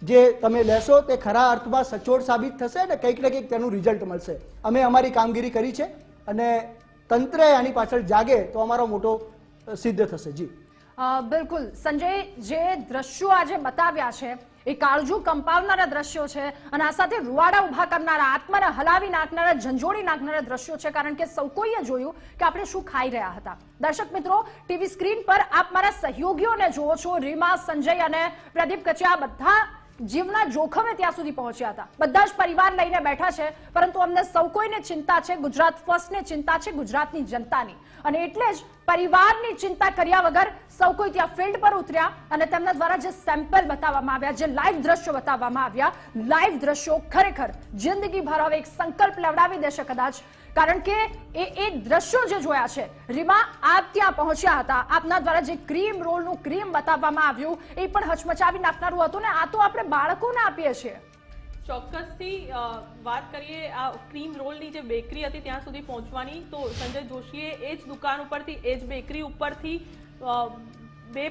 જે તમે લેશો તે ખરા અર્થમાં સચોટ સાબિત થશે અને કંઈક ને કંઈક તેનું રિઝલ્ટ મળશે. અમે અમારી કામગીરી કરી છે અને તંત્ર આની પાછળ જાગે તો અમારો મોટો સિદ્ધ થશે. જી બિલકુલ સંજય, જે દ્રશ્યો આજે બતાવ્યા છે એ કાળજું કંપાવનારા દ્રશ્યો છે અને આ સાથે રૂવાડા ઉભા કરનારા, આત્માને હલાવી નાખનારા, ઝંઝોડી નાખનારા દ્રશ્યો છે, કારણ કે સૌ કોઈએ જોયું કે આપણે શું ખાઈ રહ્યા હતા. દર્શક મિત્રો, ટીવી સ્ક્રીન પર આપ મારા સહયોગીઓને જુઓ છો, રીમા, સંજય અને પ્રદીપ કચ્છિયા બધા જીવના જોખમે ત્યાં સુધી પહોંચ્યા હતા. બધા જ પરિવાર લઈને બેઠા છે, પરંતુ અમને સૌ કોઈને ચિંતા છે, ગુજરાત ફર્સ્ટને ચિંતા છે, ગુજરાતની જનતાની. અને એટલે જ પરિવારની ચિંતા કર્યા વગર સૌ કોઈ ત્યાં ફિલ્ડ પર ઉતર્યા અને તેમના દ્વારા જે સેમ્પલ બતાવવામાં આવ્યા, જે લાઈવ દ્રશ્યો બતાવવામાં આવ્યા, લાઈવ દ્રશ્યો ખરેખર જિંદગીભર હવે એક સંકલ્પ લેવડાવી દેશે કદાચ. કારણ કે એ દ્રશ્યો જે જોયા છે, રીમા આપ ત્યાં પહોંચ્યા હતા, આપના દ્વારા જે ક્રીમ રોલનું ક્રીમ બતાવવામાં આવ્યું એ પણ હચમચાવી નાખનારું હતું ને. આ તો આપણે બાળકોને આપીએ છીએ. ચોક્કસથી વાત કરીએ આ ક્રીમ રોલની જે બેકરી હતી ત્યાં સુધી પહોંચવાની, તો સંજય જોશીએ એ જ દુકાન ઉપરથી, એ જ બેકરી ઉપરથી બે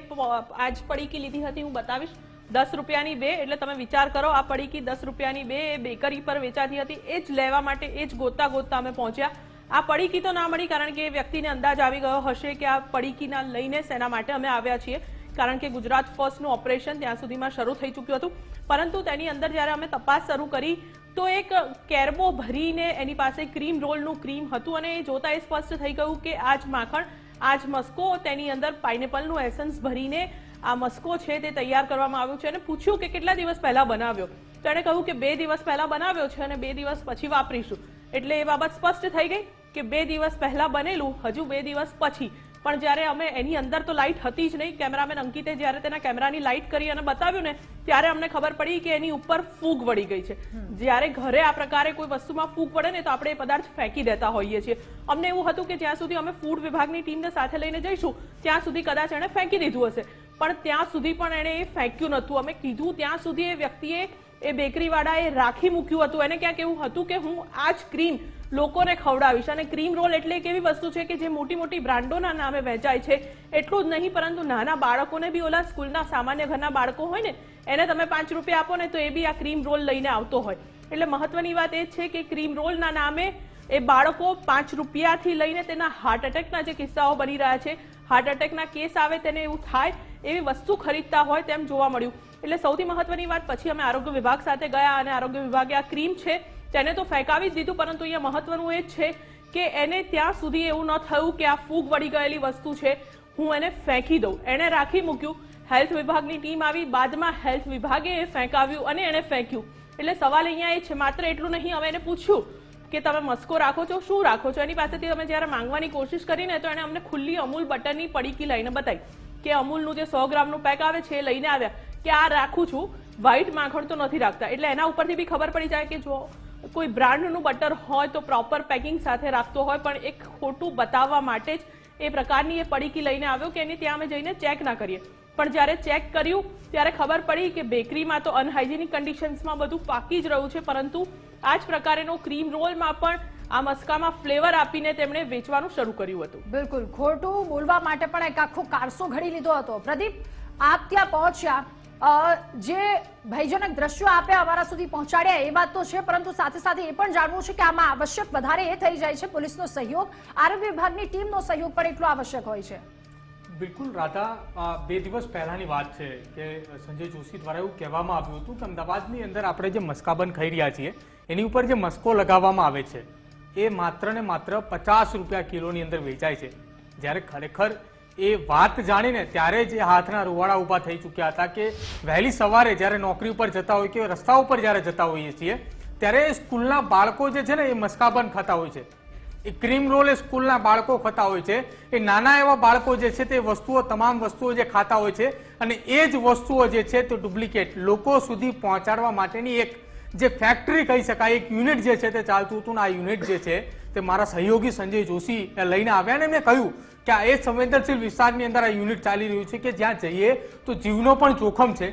આજ પડીકી લીધી હતી. હું બતાવીશ, 10 રૂપિયાની બે. એટલે તમે વિચાર કરો, આ પડીકી 10 રૂપિયાની બે એ બેકરી પર વેચાતી હતી. એ જ લેવા માટે, એ જ ગોતતા ગોતતા અમે પહોંચ્યા. આ પડીકી તો ના મળી, કારણ કે વ્યક્તિને અંદાજ આવી ગયો હશે કે આ પડીકીના લઈને શેના માટે અમે આવ્યા છીએ, કારણ કે ગુજરાત ફર્સ્ટનું ઓપરેશન ત્યાં સુધીમાં શરૂ થઈ ચૂક્યું હતું. પરંતુ તેની અંદર જ્યારે અમે તપાસ શરૂ કરી તો એક કેરબો ભરીને એની પાસે ક્રીમ રોલનું ક્રીમ હતું અને એ જોતા એ સ્પષ્ટ થઈ ગયું કે આ જ માખણ, આ જ મસ્કો, તેની અંદર પાઇનેપલનું એસન્સ ભરીને આ મસ્કો છે તે તૈયાર કરવામાં આવ્યું છે. અને પૂછ્યું કે કેટલા દિવસ પહેલા બનાવ્યો, તો એણે કહ્યું કે 2 દિવસ પહેલા બનાવ્યો છે અને 2 દિવસ પછી વાપરીશું. એટલે એ બાબત સ્પષ્ટ થઈ ગઈ કે 2 દિવસ પહેલા બનેલું, હજુ 2 દિવસ પછી. પણ જ્યારે અમે એની અંદર તો લાઇટ હતી જ નહીં, કેમેરામેન અંકિતે જ્યારે તેના કેમેરાની લાઇટ કરી અને બતાવ્યું ને ત્યારે અમને ખબર પડી કે એની ઉપર ફૂગ વળી ગઈ છે. જ્યારે ઘરે આ પ્રકારે કોઈ વસ્તુમાં ફૂગ પડે ને તો આપણે એ પદાર્થ ફેંકી દેતા હોઈએ છીએ. અમને એવું હતું કે જ્યાં સુધી અમે ફૂડ વિભાગની ટીમને સાથે લઈને જઈશું ત્યાં સુધી કદાચ એણે ફેંકી દીધું હશે, પણ ત્યાં સુધી પણ એણે એ ફેંક્યું નહોતું. અમે કીધું ત્યાં સુધી એ વ્યક્તિએ, એ બેકરીવાળાએ રાખી મૂક્યું હતું. એને ક્યાંક એવું હતું કે હું આ જ ક્રીમ લોકોને ખવડાવીશ. અને ક્રીમ રોલ એટલે એક એવી વસ્તુ છે કે જે મોટી મોટી બ્રાન્ડોના નામે વેચાય છે. એટલું જ નહીં, પરંતુ નાના બાળકોને બી, ઓલા સ્કૂલના સામાન્ય ઘરના બાળકો હોય ને, એને તમે 5 રૂપિયા આપો ને તો એ બી આ ક્રીમ રોલ લઈને આવતો હોય. એટલે મહત્વની વાત એ છે કે ક્રીમ રોલના નામે એ બાળકો 5 રૂપિયાથી લઈને તેના હાર્ટ એટેકના જે કિસ્સાઓ બની રહ્યા છે, હાર્ટ એટેકના કેસ આવે, તેને એવું થાય એવી વસ્તુ ખરીદતા હોય તેમ જોવા મળ્યું. એટલે સૌથી મહત્વની વાત, પછી અમે આરોગ્ય વિભાગ સાથે ગયા અને આરોગ્ય વિભાગે આ ક્રીમ છે તેને તો ફેંકાવી જ દીધું, પરંતુ અહીંયા મહત્વનું એ છે કે એને ત્યાં સુધી એવું ન થયું કે આ ફૂગ વળી ગયેલી વસ્તુ છે, હું એને ફેંકી દઉં. એણે રાખી મૂક્યું. હેલ્થ વિભાગની ટીમ આવી, બાદમાં હેલ્થ વિભાગે એ ફેંકાવ્યું અને એણે ફેંક્યું. એટલે સવાલ અહીંયા એ છે, માત્ર એટલું નહીં, હવે એને પૂછ્યું કે તમે મસ્કો રાખો છો, શું રાખો છો? એની પાસેથી તમે જ્યારે માંગવાની કોશિશ કરીને તો એણે અમને ખુલ્લી અમૂલ બટરની પડીકી લઈને બતાવી કે અમૂલનું જે 100 ગ્રામનું પેક આવે છે એ લઈને આવ્યા કે આ રાખું છું, વ્હાઈટ માખણ તો નથી રાખતા. એટલે એના ઉપરથી બી ખબર પડી જાય કે જો કોઈ બ્રાન્ડનું બટર હોય તો પ્રોપર પેકિંગ સાથે રાખતો હોય, પણ એક ખોટું બતાવવા માટે જ એ પ્રકારની એ પડીકી લઈને આવ્યો કે એને ત્યાં અમે જઈને ચેક ના કરીએ. પણ જ્યારે ચેક કર્યું ત્યારે ખબર પડી કે બેકરીમાં તો અનહાઇજેનિક કન્ડિશન્સમાં બધું પાકી જ રહ્યું છે, પરંતુ આ જ પ્રકારેનો ક્રીમ રોલમાં પણ આ મસ્કામાં ફ્લેવર આપીને તેમણે વેચવાનું શરૂ કર્યું હતું. બિલકુલ, ખોટું બોલવા માટે પણ એક આખો કારસો ઘડી લીધો હતો. પ્રદીપ, આપ ત્યાં પહોંચ્યા, જે ભયજનક દ્રશ્યો આપે અમારા સુધી પહોંચાડ્યા એ વાત તો છે, પરંતુ સાથે સાથે એ પણ જાણવું છે કે આમાં આવશ્યક વધારે એ થઈ જાય છે પોલીસનો સહયોગ, આરોગ્ય વિભાગની ટીમનો સહયોગ પણ એટલો આવશ્યક હોય છે. બિલકુલ રાધા, 2 દિવસ પહેલાની વાત છે કે સંજય જોશી દ્વારા એવું કહેવામાં આવ્યું હતું કે અમદાવાદની અંદર આપણે જે મસ્કાબન ખાઈ રહ્યા છીએ એની ઉપર જે મસ્કો લગાવવામાં આવે છે એ માત્ર ને માત્ર 50 રૂપિયા કિલોની અંદર વેચાય છે. જ્યારે ખરેખર એ વાત જાણીને ત્યારે જે હાથના રૂવાડા ઊભા થઈ ચૂક્યા હતા કે વહેલી સવારે જ્યારે નોકરી ઉપર જતા હોય કે રસ્તા ઉપર જ્યારે જતા હોઈએ છીએ ત્યારે સ્કૂલના બાળકો જે છે ને એ મસ્કાબન ખાતા હોય છે, એ ક્રીમ રોલ એ સ્કૂલના બાળકો ખાતા હોય છે. એ નાના એવા બાળકો જે છે તે વસ્તુઓ, તમામ વસ્તુઓ જે ખાતા હોય છે અને એ જ વસ્તુઓ જે છે તે ડુપ્લિકેટ લોકો સુધી પહોંચાડવા માટેની એક જે ફેક્ટરી કહી શકાય, એક યુનિટ જે છે તે ચાલતું હતું. આ યુનિટ જે છે તે મારા સહયોગી સંજય જોશી લઈને આવ્યા ને એમને કહ્યું કે આ એ સંવેદનશીલ વિસ્તારની અંદર આ યુનિટ ચાલી રહ્યું છે કે જ્યાં જઈએ તો જીવનો પણ જોખમ છે.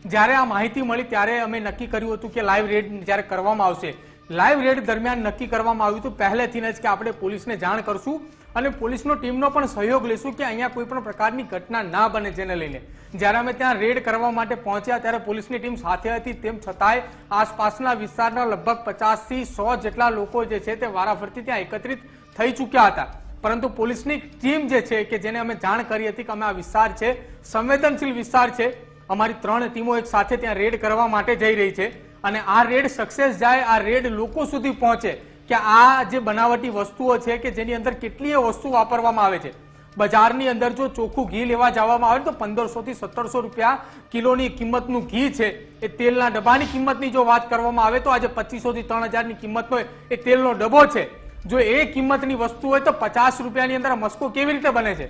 જ્યારે આ માહિતી મળી ત્યારે અમે નક્કી કર્યું હતું કે લાઈવ રેડ જ્યારે કરવામાં આવશે, લાઈવ રેડ દરમિયાન નક્કી કરવામાં આવ્યું હતું પહેલેથી જ કે આપણે પોલીસને જાણ કરશું અને પોલીસનો ટીમનો પણ સહયોગ લેશું કે અહીંયા કોઈ પણ પ્રકારની ઘટના ના બને. જેને લઈને જ્યારે અમે ત્યાં રેડ કરવા માટે પહોંચ્યા ત્યારે પોલીસની ટીમ સાથે હતી, તેમ છતાંય આસપાસના વિસ્તારના લગભગ 50 થી 100 જેટલા લોકો જે છે તે વારાફરતી ત્યાં એકત્રિત થઈ ચૂક્યા હતા. પરંતુ પોલીસની ટીમ જે છે કે જેને અમે જાણ કરી હતી કે અમે આ વિસ્તાર છે સંવેદનશીલ વિસ્તાર છે, અમારી 3 ટીમો એક સાથે ત્યાં રેડ કરવા માટે જઈ રહી છે અને આ રેડ સક્સેસ જાય, આ રેડ લોકો સુધી પહોંચે કે આ જે બનાવટી વસ્તુઓ છે કે જેની અંદર કેટલીય વસ્તુ વાપરવામાં આવે છે. બજારની અંદર જો ચોખ્ખું ઘી લેવા જવામાં આવે તો 1500 થી 1700 રૂપિયા કિલોની કિંમતનું ઘી છે. એ તેલના ડબ્બાની કિંમતની જો વાત કરવામાં આવે તો આજે 2500 થી 3000ની કિંમતનો એ તેલનો ડબ્બો છે. જો એ કિંમતની વસ્તુ હોય તો 50 રૂપિયાની અંદર મસ્કો કેવી રીતે બને છે?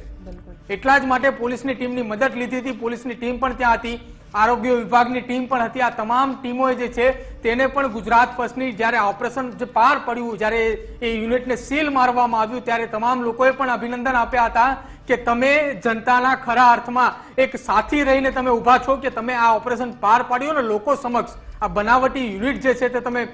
એટલા જ માટે પોલીસની ટીમની મદદ લીધી હતી. પોલીસની ટીમ પણ ત્યાં હતી, આરોગ્ય વિભાગની ટીમ પણ હતી. આ તમામ ટીમોએ જે છે તેને પણ ગુજરાત ફર્સ્ટની જ્યારે ઓપરેશન જે પાર પડ્યું, જ્યારે એ યુનિટને સીલ મારવામાં આવ્યું ત્યારે તમામ લોકોએ પણ અભિનંદન આપ્યા હતા કે તમે જનતાના ખરા અર્થમાં એક સાથી રહીને તમે ઊભા છો, કે તમે આ ઓપરેશન પાર પાડ્યું ને લોકો સમક્ષ આ બનાવટી યુનિટ જે છે તે તમે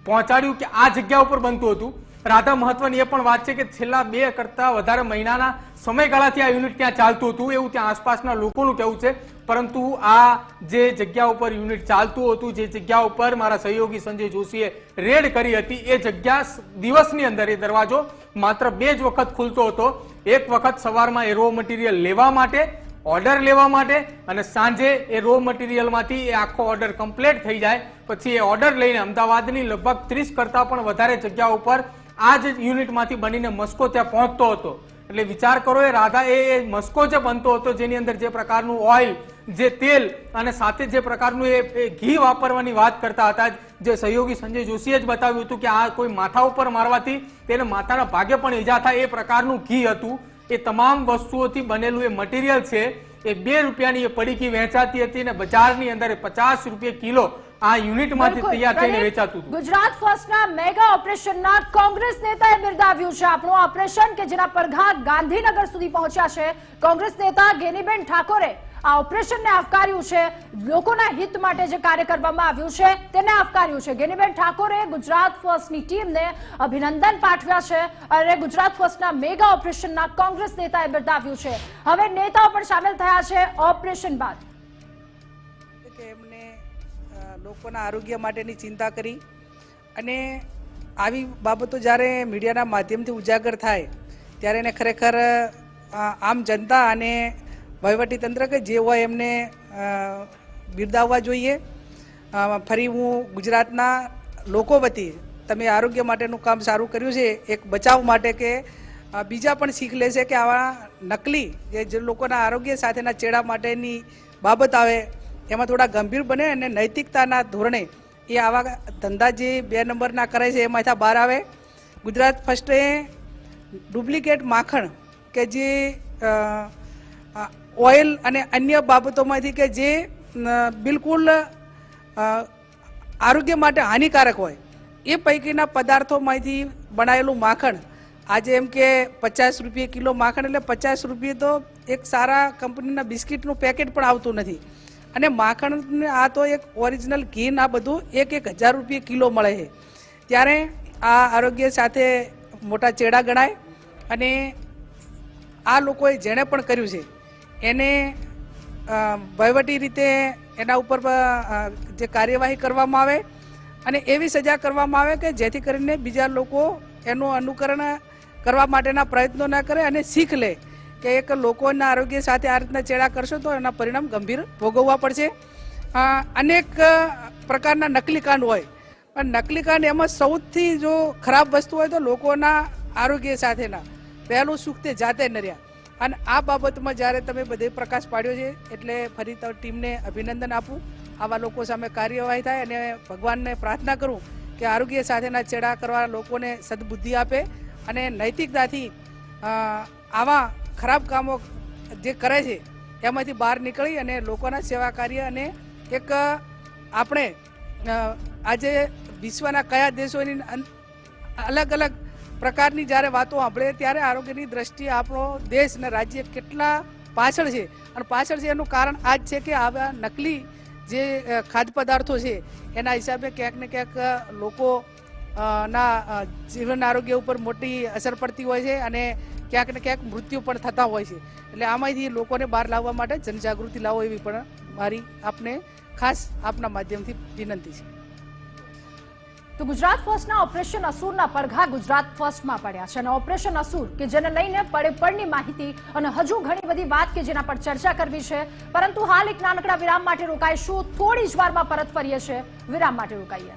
પહોંચાડ્યું કે આ જગ્યા ઉપર બનતું હતું. રાધા, મહત્વની એ પણ વાત છે કે છેલ્લા 2 કરતા વધારે મહિનાના સમયગાળાથી આ યુનિટ ત્યાં ચાલતું હતું એવું ત્યાં આસપાસના લોકોનું કહેવું છે. પરંતુ આ જે જગ્યા ઉપર યુનિટ ચાલતું હતું, જે જગ્યા ઉપર મારા સહયોગી સંજય જોશીએ રેડ કરી હતી, એ જગ્યા દિવસની અંદર એ દરવાજો માત્ર 2 જ વખત ખુલતો હતો. એક વખત સવારમાં એ રો મટીરિયલ લેવા માટે, ઓર્ડર લેવા માટે, અને સાંજે એ રો મટીરિયલમાંથી એ આખો ઓર્ડર કમ્પ્લીટ થઈ જાય પછી એ ઓર્ડર લઈને અમદાવાદની લગભગ 30 કરતા પણ વધારે જગ્યા ઉપર આ જ યુનિટમાંથી બનીને મસ્કો ત્યાં પહોંચતો હતો. એટલે વિચાર કરો, એ રાધા એ મસ્કો જે બનતો હતો જેની અંદર જે પ્રકારનું ઓઇલ, જે તેલ અને સાથે જે પ્રકારનું એ ઘી વાપરવાની વાત કરતા હતા, જે સહયોગી સંજય જોશીએ જ બતાવ્યું હતું કે આ કોઈ માથા ઉપર મારવાથી તેને માથાના ભાગે પણ ઈજા થાય એ પ્રકારનું ઘી હતું. એ તમામ વસ્તુઓથી બનેલું એ મટીરિયલ છે એ 2 રૂપિયાની એ પડીકી વહેંચાતી હતી અને બજારની અંદર 50 રૂપિયા કિલો આ યુનિટમાંથી તૈયાર થઈને વેચાતું હતું. ગુજરાત ફર્સ્ટના મેગા ઓપરેશનના કોંગ્રેસ નેતાએ બિરદાવ્યું છે આપણું ઓપરેશન કે જેના પડઘા ગાંધીનગર સુધી પહોંચ્યા છે. કોંગ્રેસ નેતા ગેનીબેન ઠાકોરે આ ઓપરેશનને આવકાર્યું છે. લોકોના હિત માટે જે કાર્ય કરવામાં આવ્યું છે તેને આવકાર્યું છે. ગેનીબેન ઠાકોરે ગુજરાત ફર્સ્ટની ટીમને અભિનંદન પાઠવ્યા છે અને ગુજરાત ફર્સ્ટના મેગા ઓપરેશનના કોંગ્રેસ નેતાએ બિરદાવ્યું છે. હવે નેતાઓ પણ સામેલ થયા છે ઓપરેશન બાદ. લોકોના આરોગ્ય માટેની ચિંતા કરી અને આવી બાબતો જ્યારે મીડિયાના માધ્યમથી ઉજાગર થાય ત્યારે એને ખરેખર આમ જનતા અને વહીવટીતંત્ર કે જે હોય એમને બિરદાવવા જોઈએ. ફરી હું ગુજરાતના લોકો વતી તમે આરોગ્ય માટેનું કામ સારું કર્યું છે, એક બચાવ માટે કે બીજા પણ શીખ લેશે કે આવા નકલી જે લોકોના આરોગ્ય સાથેના ચેડા માટેની બાબત આવે એમાં થોડા ગંભીર બને અને નૈતિકતાના ધોરણે એ આવા ધંધા જે 2 નંબરના કરે છે એમાંથી બહાર આવે. ગુજરાત ફર્સ્ટે ડુપ્લિકેટ માખણ કે જે ઓઇલ અને અન્ય બાબતોમાંથી કે જે બિલકુલ આરોગ્ય માટે હાનિકારક હોય એ પૈકીના પદાર્થોમાંથી બનાવેલું માખણ આજે એમ કે 50 રૂપિયા કિલો માખણ, એટલે 50 રૂપિયા તો એક સારા કંપનીના બિસ્કિટનું પેકેટ પણ આવતું નથી. અને માખણ આ તો એક ઓરિજિનલ ઘી આ બધું 1,000 રૂપિયા કિલો મળે છે. ત્યારે આ આરોગ્ય સાથે મોટા ચેડા ગણાય અને આ લોકોએ જેણે પણ કર્યું છે એને વહીવટી રીતે એના ઉપર જે કાર્યવાહી કરવામાં આવે અને એવી સજા કરવામાં આવે કે જેથી કરીને બીજા લોકો એનું અનુકરણ કરવા માટેના પ્રયત્નો ના કરે અને શીખ લે કે એક લોકોના આરોગ્ય સાથે આ રીતના ચેડા કરશો તો એના પરિણામ ગંભીર ભોગવવા પડશે. અનેક પ્રકારના નકલી કાંડ હોય પણ નકલી કાંડ એમાં સૌથી જો ખરાબ વસ્તુ હોય તો લોકોના આરોગ્ય સાથેના પહેલું સુખ તે જાતે નર્યા. અને આ બાબતમાં જ્યારે તમે બધે પ્રકાશ પાડ્યો છે એટલે ફરી ટીમને અભિનંદન આપું. આવા લોકો સામે કાર્યવાહી થાય અને ભગવાનને પ્રાર્થના કરું કે આરોગ્ય સાથેના ચેડા કરવા લોકોને સદબુદ્ધિ આપે અને નૈતિકતાથી આવા ખરાબ કામો જે કરે છે એમાંથી બહાર નીકળી અને લોકોના સેવા કાર્ય અને એક આપણે આજે વિશ્વના કયા દેશોની અલગ અલગ પ્રકારની જ્યારે વાતો સાંભળે ત્યારે આરોગ્યની દ્રષ્ટિએ આપણો દેશ અને રાજ્ય કેટલા પાછળ છે અને પાછળ છે એનું કારણ આ જ છે કે આવા નકલી જે ખાદ્ય પદાર્થો છે એના હિસાબે ક્યાંક ને ક્યાંક લોકો ના જીવન આરોગ્ય ઉપર મોટી અસર પડતી હોય છે અને ક્યાંક ને ક્યાંક મૃત્યુ પણ થતા હોય છે. એટલે આમાંથી લોકોને બહાર લાવવા માટે જનજાગૃતિ લાવો એવી પણ મારી આપને ખાસ આપના માધ્યમથી વિનંતી છે. તો ગુજરાત ફર્સ્ટના ઓપરેશન અસુરના પડઘા ગુજરાત ફર્સ્ટમાં પડ્યા છે અને ઓપરેશન અસુર કે જેને લઈને પડની માહિતી અને હજુ ઘણી બધી વાત કે જેના પર ચર્ચા કરવી છે, પરંતુ હાલ એક નાનકડા વિરામ માટે રોકાઈશું. થોડી જ વારમાં પરત ફરીએ છીએ. વિરામ માટે રોકાઈએ.